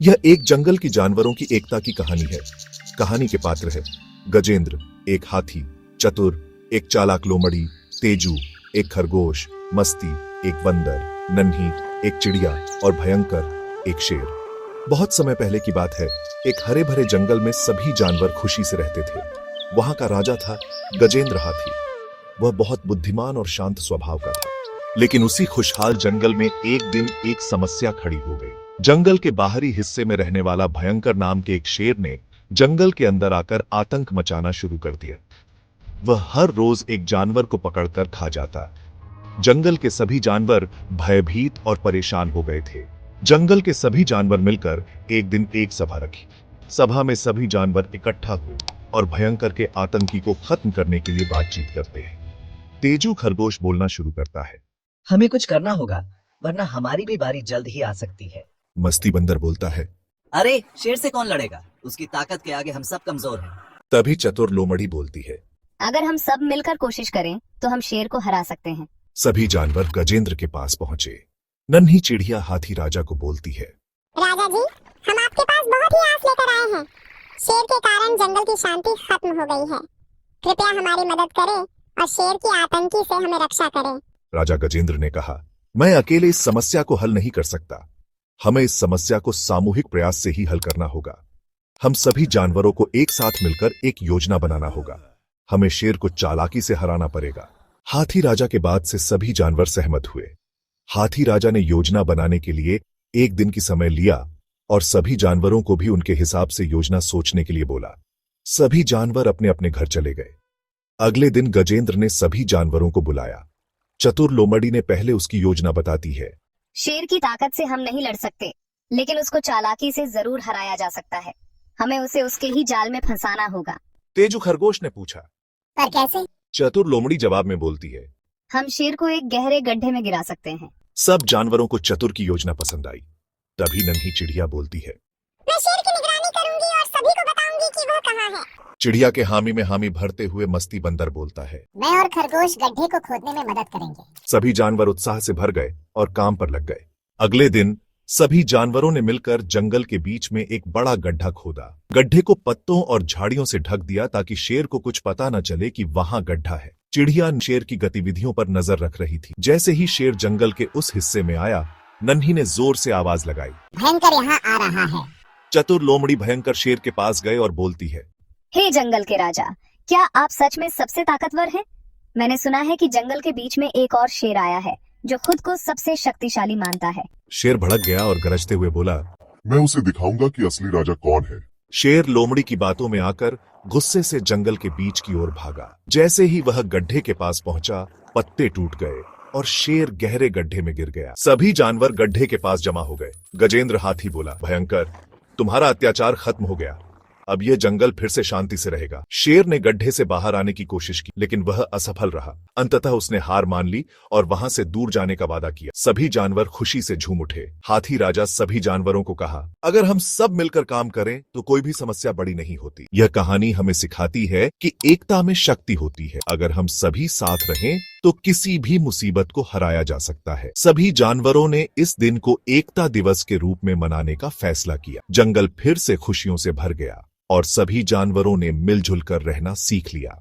यह एक जंगल की जानवरों की एकता की कहानी है। कहानी के पात्र है गजेंद्र, एक हाथी, चतुर, एक चालाक लोमड़ी, तेजू, एक खरगोश, मस्ती, एक बंदर, नन्ही, एक चिड़िया और भयंकर, एक शेर। बहुत समय पहले की बात है। एक हरे भरे जंगल में सभी जानवर खुशी से रहते थे। वहां का राजा था गजेंद्र हाथी। वह बहुत बुद्धिमान और शांत स्वभाव का था। लेकिन उसी खुशहाल जंगल में एक दिन एक समस्या खड़ी हो गई। जंगल के बाहरी हिस्से में रहने वाला भयंकर नाम के एक शेर ने जंगल के अंदर आकर आतंक मचाना शुरू कर दिया। वह हर रोज एक जानवर को पकड़कर खा जाता। जंगल के सभी जानवर भयभीत और परेशान हो गए थे। जंगल के सभी जानवर मिलकर एक दिन एक सभा रखी। सभा में सभी जानवर इकट्ठा हुए और भयंकर के आतंकी को खत्म करने के लिए बातचीत करते हैं। तेजू खरगोश बोलना शुरू करता है। हमें कुछ करना होगा, वरना हमारी भी बारी जल्द ही आ सकती है। मस्ती बंदर बोलता है। अरे शेर से कौन लड़ेगा, उसकी ताकत के आगे हम सब कमजोर हैं। तभी चतुर लोमड़ी बोलती है। अगर हम सब मिलकर कोशिश करें तो हम शेर को हरा सकते हैं। सभी जानवर गजेंद्र के पास पहुंचे। नन्ही चिड़िया हाथी राजा को बोलती है। राजा जी, हम आपके पास बहुत ही आस लेकर आए हैं। शेर के कारण जंगल की शांति खत्म हो गई है। कृपया हमारी मदद करें और शेर की आतंकी से हमें रक्षा करें। राजा गजेंद्र ने कहा, मैं अकेले इस समस्या को हल नहीं कर सकता। हमें इस समस्या को सामूहिक प्रयास से ही हल करना होगा। हम सभी जानवरों को एक साथ मिलकर एक योजना बनाना होगा। हमें शेर को चालाकी से हराना पड़ेगा। हाथी राजा के बाद से सभी जानवर सहमत हुए। हाथी राजा ने योजना बनाने के लिए एक दिन की समय लिया और सभी जानवरों को भी उनके हिसाब से योजना सोचने के लिए बोला। सभी जानवर अपने अपने घर चले गए। अगले दिन गजेंद्र ने सभी जानवरों को बुलाया। चतुर लोमड़ी ने पहले उसकी योजना बताती है। शेर की ताकत से हम नहीं लड़ सकते, लेकिन उसको चालाकी से जरूर हराया जा सकता है। हमें उसे उसके ही जाल में फंसाना होगा। तेजू खरगोश ने पूछा, पर कैसे? चतुर लोमड़ी जवाब में बोलती है। हम शेर को एक गहरे गड्ढे में गिरा सकते हैं। सब जानवरों को चतुर की योजना पसंद आई। तभी नन्ही चिड़िया बोलती है। मैं शेर की निगरानी करूंगी और सभी को बताऊंगी कि वह कहाँ है। चिड़िया के हामी में हामी भरते हुए मस्ती बंदर बोलता है। मैं और खरगोश गड्ढे को खोदने में मदद करेंगे। सभी जानवर उत्साह से भर गए और काम पर लग गए। अगले दिन सभी जानवरों ने मिलकर जंगल के बीच में एक बड़ा गड्ढा खोदा। गड्ढे को पत्तों और झाड़ियों से ढक दिया ताकि शेर को कुछ पता न चले कि वहां गड्ढा है। चिड़िया शेर की गतिविधियों पर नजर रख रही थी। जैसे ही शेर जंगल के उस हिस्से में आया, नन्ही ने जोर से आवाज लगाई। भयंकर यहाँ आ रहा है। चतुर लोमड़ी भयंकर शेर के पास गए और बोलती है। हे जंगल के राजा, क्या आप सच में सबसे ताकतवर हैं? मैंने सुना है कि जंगल के बीच में एक और शेर आया है जो खुद को सबसे शक्तिशाली मानता है। शेर भड़क गया और गरजते हुए बोला, मैं उसे दिखाऊंगा कि असली राजा कौन है। शेर लोमड़ी की बातों में आकर गुस्से से जंगल के बीच की ओर भागा। जैसे ही वह गड्ढे के पास पहुंचा, पत्ते टूट गए और शेर गहरे गड्ढे में गिर गया। सभी जानवर गड्ढे के पास जमा हो गए। गजेंद्र हाथी बोला, भयंकर, तुम्हारा अत्याचार खत्म हो गया। अब यह जंगल फिर से शांति से रहेगा। शेर ने गड्ढे से बाहर आने की कोशिश की, लेकिन वह असफल रहा। अंततः उसने हार मान ली और वहां से दूर जाने का वादा किया। सभी जानवर खुशी से झूम उठे। हाथी राजा सभी जानवरों को कहा, अगर हम सब मिलकर काम करें तो कोई भी समस्या बड़ी नहीं होती। यह कहानी हमें सिखाती है कि एकता में शक्ति होती है। अगर हम सभी साथ रहें तो किसी भी मुसीबत को हराया जा सकता है। सभी जानवरों ने इस दिन को एकता दिवस के रूप में मनाने का फैसला किया। जंगल फिर से खुशियों से भर गया और सभी जानवरों ने मिलजुल कर रहना सीख लिया।